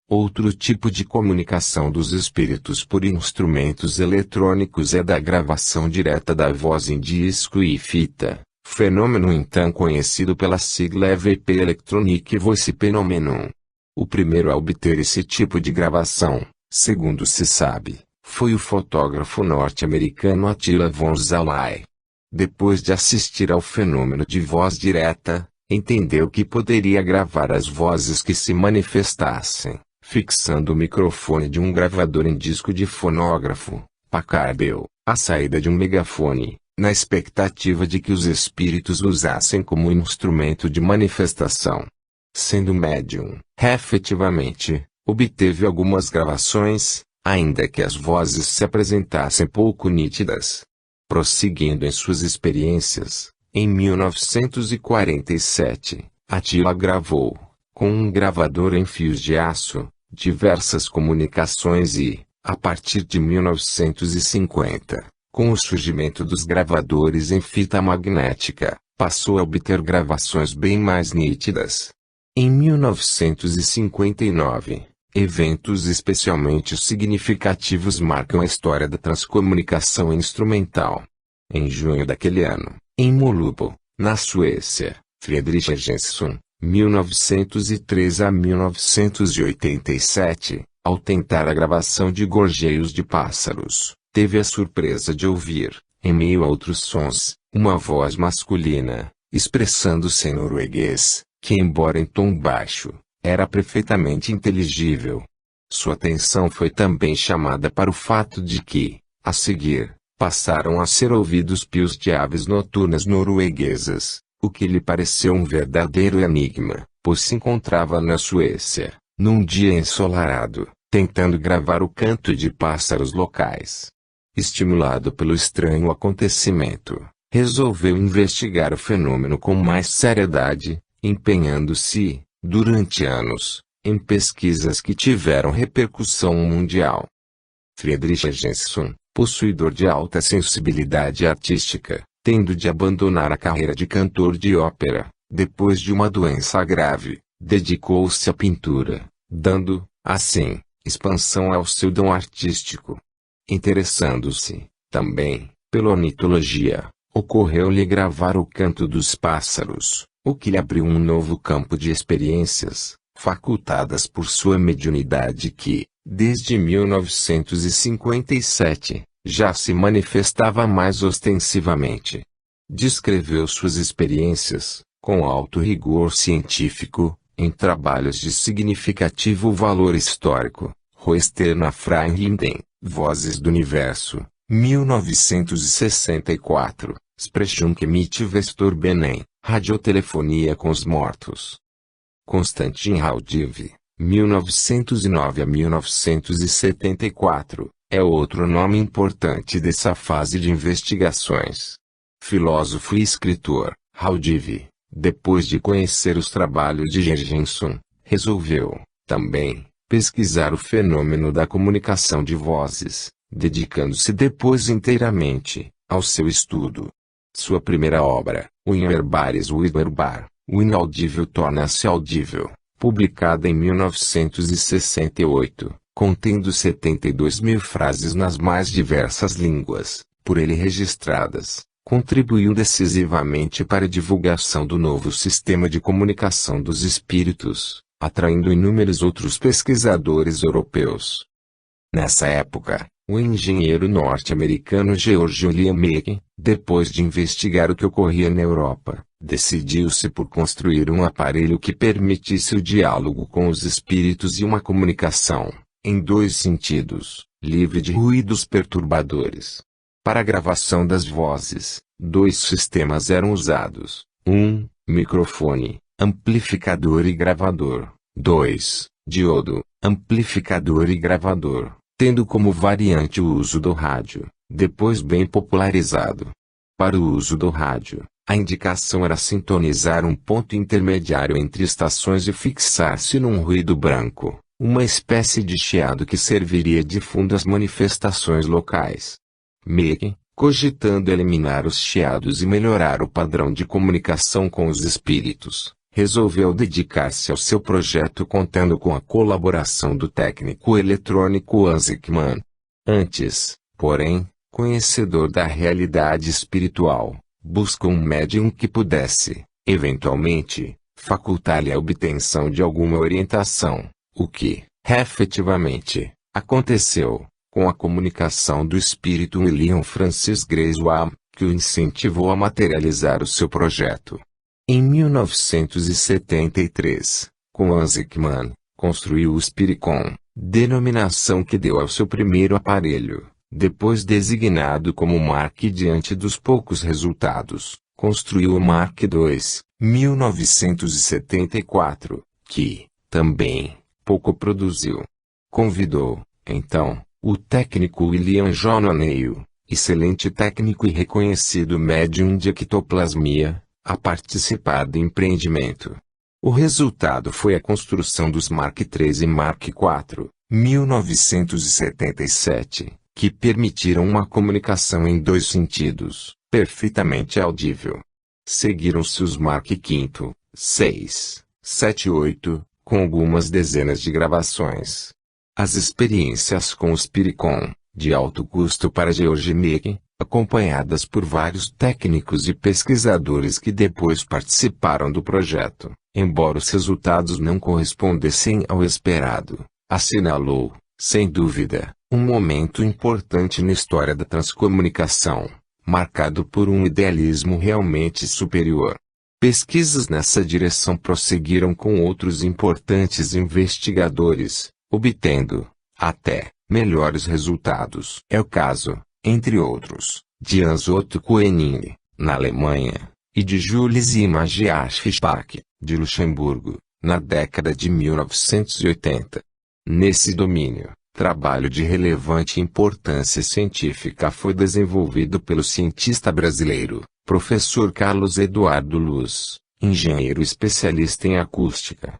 Outro tipo de comunicação dos espíritos por instrumentos eletrônicos é da gravação direta da voz em disco e fita, fenômeno então conhecido pela sigla EVP Electronic Voice Phenomenon. O primeiro a obter esse tipo de gravação, segundo se sabe, foi o fotógrafo norte-americano Attila von Szalay. Depois de assistir ao fenômeno de voz direta, entendeu que poderia gravar as vozes que se manifestassem, fixando o microfone de um gravador em disco de fonógrafo, Pacarbel, à saída de um megafone, na expectativa de que os espíritos usassem como instrumento de manifestação. Sendo médium, efetivamente, obteve algumas gravações, ainda que as vozes se apresentassem pouco nítidas. Prosseguindo em suas experiências, em 1947, Attila gravou, com um gravador em fios de aço, diversas comunicações e, a partir de 1950, com o surgimento dos gravadores em fita magnética, passou a obter gravações bem mais nítidas. Em 1959, eventos especialmente significativos marcam a história da transcomunicação instrumental. Em junho daquele ano, em Molupo, na Suécia, Friedrich Jensen, 1903 a 1987, ao tentar a gravação de gorjeios de pássaros, teve a surpresa de ouvir, em meio a outros sons, uma voz masculina, expressando-se em norueguês, que embora em tom baixo, era perfeitamente inteligível. Sua atenção foi também chamada para o fato de que, a seguir, passaram a ser ouvidos pios de aves noturnas norueguesas, o que lhe pareceu um verdadeiro enigma, pois se encontrava na Suécia, num dia ensolarado, tentando gravar o canto de pássaros locais. Estimulado pelo estranho acontecimento, resolveu investigar o fenômeno com mais seriedade, empenhando-se, durante anos, em pesquisas que tiveram repercussão mundial. Friedrich Jensen, possuidor de alta sensibilidade artística, tendo de abandonar a carreira de cantor de ópera, depois de uma doença grave, dedicou-se à pintura, dando, assim, expansão ao seu dom artístico. Interessando-se, também, pela ornitologia, ocorreu-lhe gravar o canto dos pássaros, o que lhe abriu um novo campo de experiências, facultadas por sua mediunidade que, desde 1957, já se manifestava mais ostensivamente. Descreveu suas experiências, com alto rigor científico, em trabalhos de significativo valor histórico. Roester na Freilinden, Vozes do Universo, 1964, Sprechung mit Vestorbenen, Radiotelefonia com os Mortos. Konstantin Raudive, 1909 a 1974, é outro nome importante dessa fase de investigações. Filósofo e escritor, Raudive, depois de conhecer os trabalhos de Jurgenson, resolveu, também, pesquisar o fenômeno da comunicação de vozes, dedicando-se depois inteiramente ao seu estudo. Sua primeira obra, Unhörbares Wiederbar, o inaudível torna-se audível, publicada em 1968, contendo 72.000 frases nas mais diversas línguas, por ele registradas, contribuiu decisivamente para a divulgação do novo sistema de comunicação dos espíritos, atraindo inúmeros outros pesquisadores europeus. Nessa época, o engenheiro norte-americano George William Meek, depois de investigar o que ocorria na Europa, decidiu-se por construir um aparelho que permitisse o diálogo com os espíritos e uma comunicação, em dois sentidos, livre de ruídos perturbadores. Para a gravação das vozes, dois sistemas eram usados: 1. Microfone, amplificador e gravador; 2. Diodo, amplificador e gravador, tendo como variante o uso do rádio, depois bem popularizado. Para o uso do rádio, a indicação era sintonizar um ponto intermediário entre estações e fixar-se num ruído branco, uma espécie de chiado que serviria de fundo às manifestações locais. Meek, cogitando eliminar os chiados e melhorar o padrão de comunicação com os espíritos, resolveu dedicar-se ao seu projeto contando com a colaboração do técnico eletrônico Hans Ekman. Antes, porém, conhecedor da realidade espiritual, buscou um médium que pudesse, eventualmente, facultar-lhe a obtenção de alguma orientação, o que, efetivamente, aconteceu, com a comunicação do espírito William Francis Griswold, que o incentivou a materializar o seu projeto. Em 1973, com Hans Ekman, construiu o Spiricom, denominação que deu ao seu primeiro aparelho, depois designado como Mark I. Diante dos poucos resultados, construiu o Mark II, 1974, que, também, pouco produziu. Convidou, então, o técnico William John O'Neill, excelente técnico e reconhecido médium de ectoplasmia, a participar do empreendimento. O resultado foi a construção dos Mark III e Mark IV, 1977, que permitiram uma comunicação em dois sentidos, perfeitamente audível. Seguiram-se os Mark V, VI, VII e VIII, com algumas dezenas de gravações. As experiências com o Spiricom, de alto custo para George Meek, acompanhadas por vários técnicos e pesquisadores que depois participaram do projeto, embora os resultados não correspondessem ao esperado, assinalou, sem dúvida, um momento importante na história da transcomunicação, marcado por um idealismo realmente superior. Pesquisas nessa direção prosseguiram com outros importantes investigadores, obtendo, até, melhores resultados. É o caso, entre outros, de Hans Otto Koenig, na Alemanha, e de Jules Imagias Fischbach, de Luxemburgo, na década de 1980. Nesse domínio, trabalho de relevante importância científica foi desenvolvido pelo cientista brasileiro, professor Carlos Eduardo Luz, engenheiro especialista em acústica.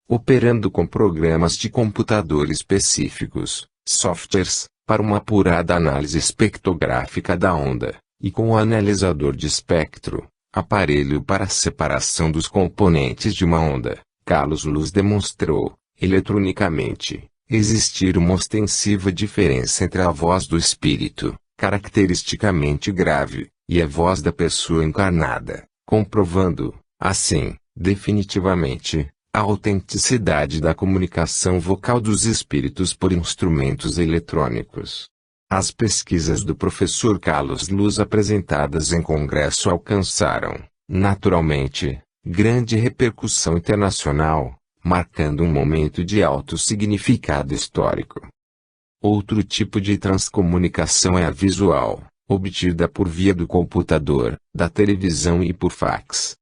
Operando com programas de computador específicos, softwares, para uma apurada análise espectrográfica da onda, e com o analisador de espectro, aparelho para a separação dos componentes de uma onda, Carlos Luz demonstrou, eletronicamente, existir uma ostensiva diferença entre a voz do espírito, caracteristicamente grave, e a voz da pessoa encarnada, comprovando, assim, definitivamente, A autenticidade da comunicação vocal dos espíritos por instrumentos eletrônicos. As pesquisas do professor Carlos Luz apresentadas em congresso alcançaram, naturalmente, grande repercussão internacional, marcando um momento de alto significado histórico. Outro tipo de transcomunicação é a visual, obtida por via do computador, da televisão e por fax.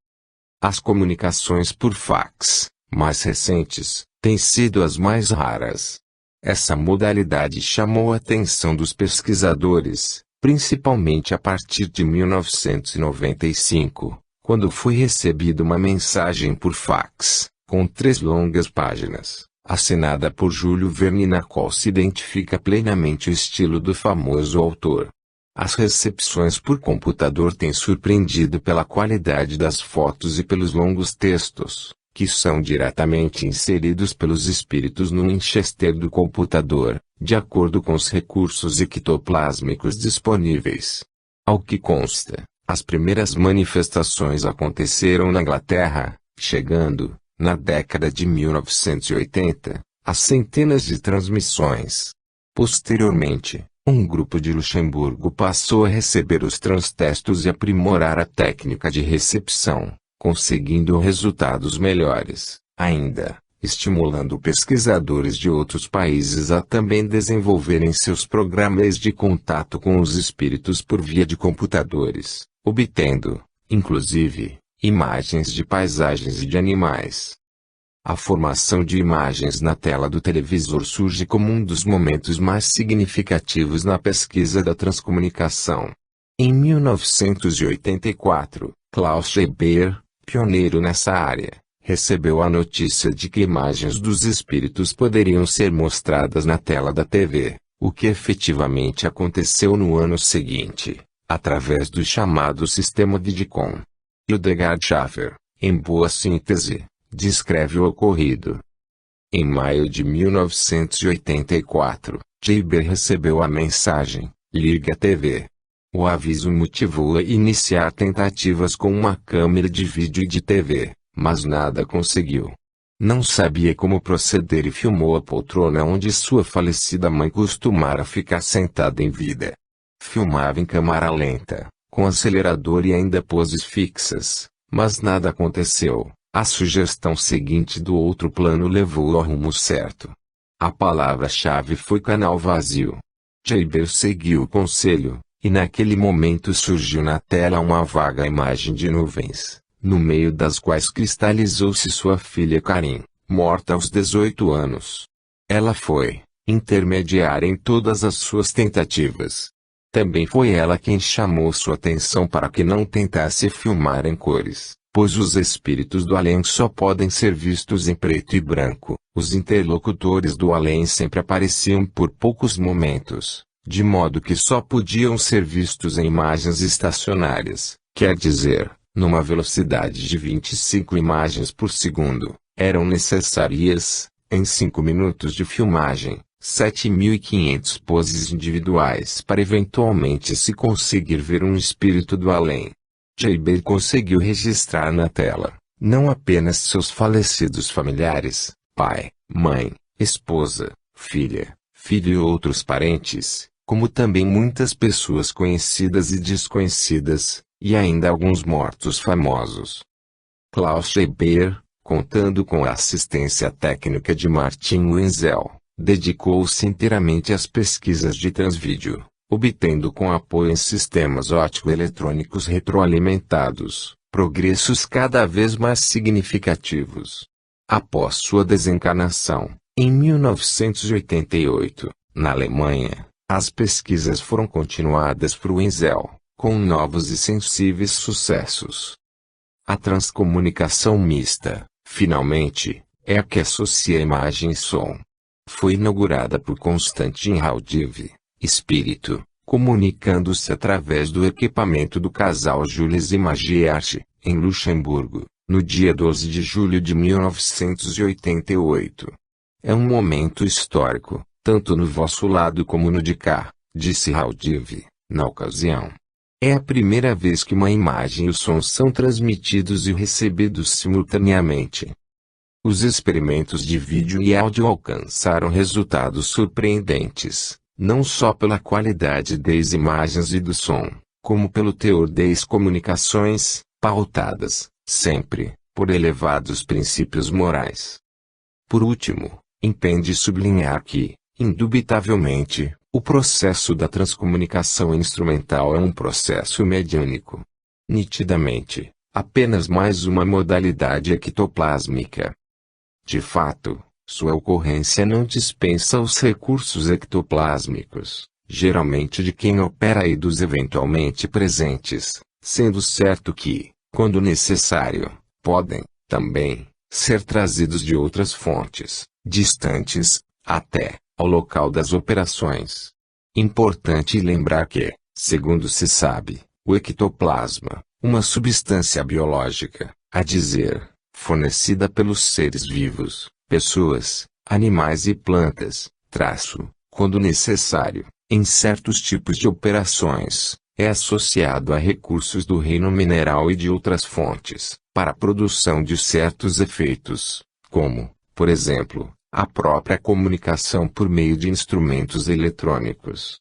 As comunicações por fax, mais recentes, têm sido as mais raras. Essa modalidade chamou a atenção dos pesquisadores, principalmente a partir de 1995, quando foi recebida uma mensagem por fax, com 3 longas páginas, assinada por Júlio Verne, na qual se identifica plenamente o estilo do famoso autor. As recepções por computador têm surpreendido pela qualidade das fotos e pelos longos textos, que são diretamente inseridos pelos espíritos no Winchester do computador, de acordo com os recursos ectoplásmicos disponíveis. Ao que consta, as primeiras manifestações aconteceram na Inglaterra, chegando, na década de 1980, a centenas de transmissões. Posteriormente, um grupo de Luxemburgo passou a receber os transtextos e aprimorar a técnica de recepção, conseguindo resultados melhores, ainda, estimulando pesquisadores de outros países a também desenvolverem seus programas de contato com os espíritos por via de computadores, obtendo, inclusive, imagens de paisagens e de animais. A formação de imagens na tela do televisor surge como um dos momentos mais significativos na pesquisa da transcomunicação. Em 1984, Klaus Schreiber, pioneiro nessa área, recebeu a notícia de que imagens dos espíritos poderiam ser mostradas na tela da TV, o que efetivamente aconteceu no ano seguinte, através do chamado sistema Vidicom. Hildegard Schaffer, em boa síntese, descreve o ocorrido. Em maio de 1984, Schreiber recebeu a mensagem: "Ligue a TV". O aviso motivou a iniciar tentativas com uma câmera de vídeo e de TV, mas nada conseguiu. Não sabia como proceder e filmou a poltrona onde sua falecida mãe costumara ficar sentada em vida. Filmava em câmara lenta, com acelerador e ainda poses fixas, mas nada aconteceu. A sugestão seguinte do outro plano levou ao rumo certo. A palavra-chave foi canal vazio. Schreiber seguiu o conselho, e naquele momento surgiu na tela uma vaga imagem de nuvens, no meio das quais cristalizou-se sua filha Karin, morta aos 18 anos. Ela foi intermediária em todas as suas tentativas. Também foi ela quem chamou sua atenção para que não tentasse filmar em cores, pois os espíritos do além só podem ser vistos em preto e branco. Os interlocutores do além sempre apareciam por poucos momentos, de modo que só podiam ser vistos em imagens estacionárias, quer dizer, numa velocidade de 25 imagens por segundo. Eram necessárias, em 5 minutos de filmagem, 7.500 poses individuais para eventualmente se conseguir ver um espírito do além. Schreiber conseguiu registrar na tela, não apenas seus falecidos familiares, pai, mãe, esposa, filha, filho e outros parentes, como também muitas pessoas conhecidas e desconhecidas, e ainda alguns mortos famosos. Klaus Schreiber, contando com a assistência técnica de Martin Wenzel, dedicou-se inteiramente às pesquisas de transvídeo, obtendo com apoio em sistemas óptico-eletrônicos retroalimentados, progressos cada vez mais significativos. Após sua desencarnação, em 1988, na Alemanha, as pesquisas foram continuadas por Wenzel, com novos e sensíveis sucessos. A transcomunicação mista, finalmente, é a que associa imagem e som. Foi inaugurada por Konstantin Raudive, espírito, comunicando-se através do equipamento do casal Jules e Magiart, em Luxemburgo, no dia 12 de julho de 1988. É um momento histórico, tanto no vosso lado como no de cá, disse Raudive, na ocasião. É a primeira vez que uma imagem e o som são transmitidos e recebidos simultaneamente. Os experimentos de vídeo e áudio alcançaram resultados surpreendentes, não só pela qualidade das imagens e do som, como pelo teor das comunicações, pautadas, sempre, por elevados princípios morais. Por último, impende sublinhar que, indubitavelmente, o processo da transcomunicação instrumental é um processo mediúnico. Nitidamente, apenas mais uma modalidade ectoplásmica. De fato, sua ocorrência não dispensa os recursos ectoplásmicos, geralmente de quem opera e dos eventualmente presentes, sendo certo que, quando necessário, podem, também, ser trazidos de outras fontes, distantes, até, ao local das operações. Importante lembrar que, segundo se sabe, o ectoplasma, uma substância biológica, a dizer, fornecida pelos seres vivos, pessoas, animais e plantas, quando necessário, em certos tipos de operações, é associado a recursos do reino mineral e de outras fontes, para a produção de certos efeitos, como, por exemplo, a própria comunicação por meio de instrumentos eletrônicos.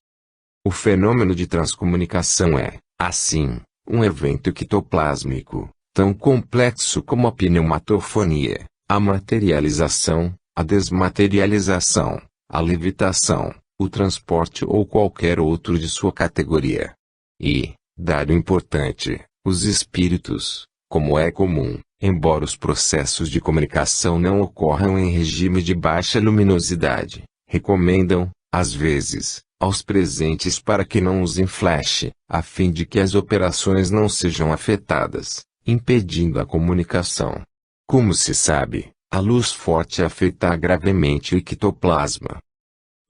O fenômeno de transcomunicação é, assim, um evento ectoplásmico, tão complexo como a pneumatofonia, a materialização, a desmaterialização, a levitação, o transporte ou qualquer outro de sua categoria. E, dado importante, os espíritos, como é comum, embora os processos de comunicação não ocorram em regime de baixa luminosidade, recomendam, às vezes, aos presentes para que não usem flash, a fim de que as operações não sejam afetadas, impedindo a comunicação. Como se sabe, a luz forte afeta gravemente o ectoplasma.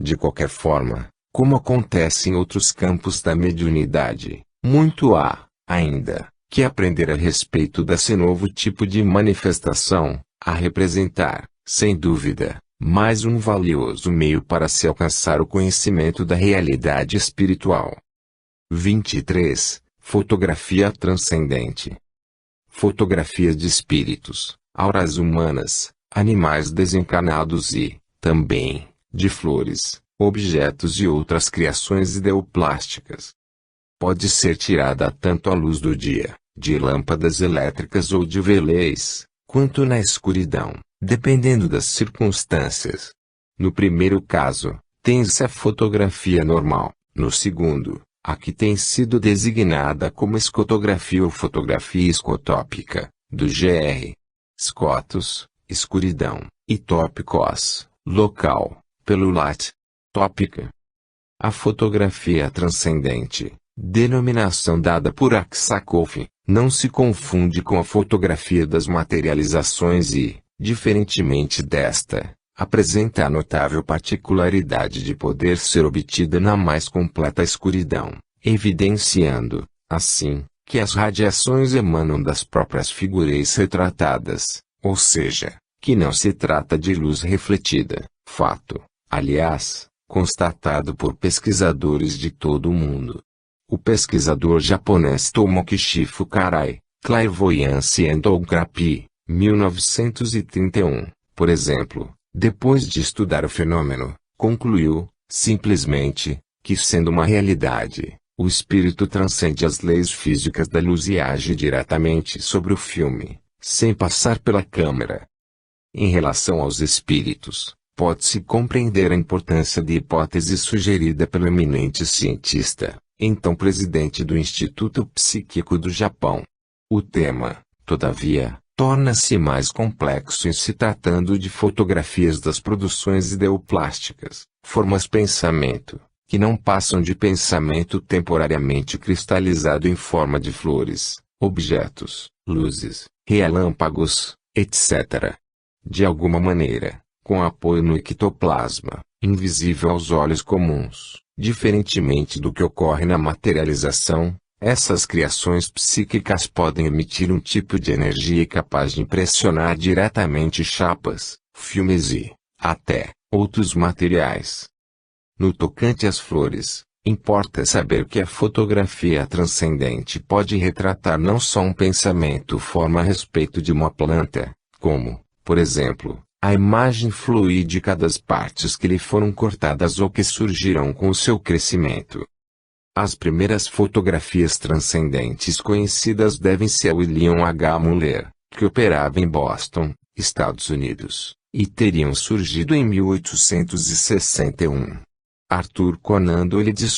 De qualquer forma, como acontece em outros campos da mediunidade, muito há, ainda, que aprender a respeito desse novo tipo de manifestação, a representar, sem dúvida, mais um valioso meio para se alcançar o conhecimento da realidade espiritual. 23. Fotografia transcendente. Fotografias de espíritos, auras humanas, animais desencarnados e, também, de flores, objetos e outras criações ideoplásticas. Pode ser tirada tanto à luz do dia, de lâmpadas elétricas ou de veléis, quanto na escuridão, dependendo das circunstâncias. No primeiro caso, tem-se a fotografia normal, no segundo, a que tem sido designada como escotografia ou fotografia escotópica, do Gr. Scotus, escuridão, e tópicos, local, pelo lat. Tópica. A fotografia transcendente, denominação dada por Aksakov, não se confunde com a fotografia das materializações e, diferentemente desta, apresenta a notável particularidade de poder ser obtida na mais completa escuridão, evidenciando, assim, que as radiações emanam das próprias figuras retratadas, ou seja, que não se trata de luz refletida, fato, aliás, constatado por pesquisadores de todo o mundo. O pesquisador japonês Tomokichi Fukarai, Clairvoyance and Holography, 1931, por exemplo, depois de estudar o fenômeno, concluiu, simplesmente, que sendo uma realidade, o espírito transcende as leis físicas da luz e age diretamente sobre o filme, sem passar pela câmera. Em relação aos espíritos, pode-se compreender a importância da hipótese sugerida pelo eminente cientista, então presidente do Instituto Psíquico do Japão. O tema, todavia, torna-se mais complexo em se tratando de fotografias das produções ideoplásticas, formas pensamento, que não passam de pensamento temporariamente cristalizado em forma de flores, objetos, luzes, relâmpagos, etc. De alguma maneira, com apoio no ectoplasma, invisível aos olhos comuns, diferentemente do que ocorre na materialização, essas criações psíquicas podem emitir um tipo de energia capaz de impressionar diretamente chapas, filmes e, até, outros materiais. No tocante às flores, importa saber que a fotografia transcendente pode retratar não só um pensamento ou forma a respeito de uma planta, como, Por exemplo, a imagem fluídica das partes que lhe foram cortadas ou que surgirão com o seu crescimento. As primeiras fotografias transcendentes conhecidas devem-se a William H. Muller, que operava em Boston, Estados Unidos, e teriam surgido em 1861. Arthur Conan Doyle diz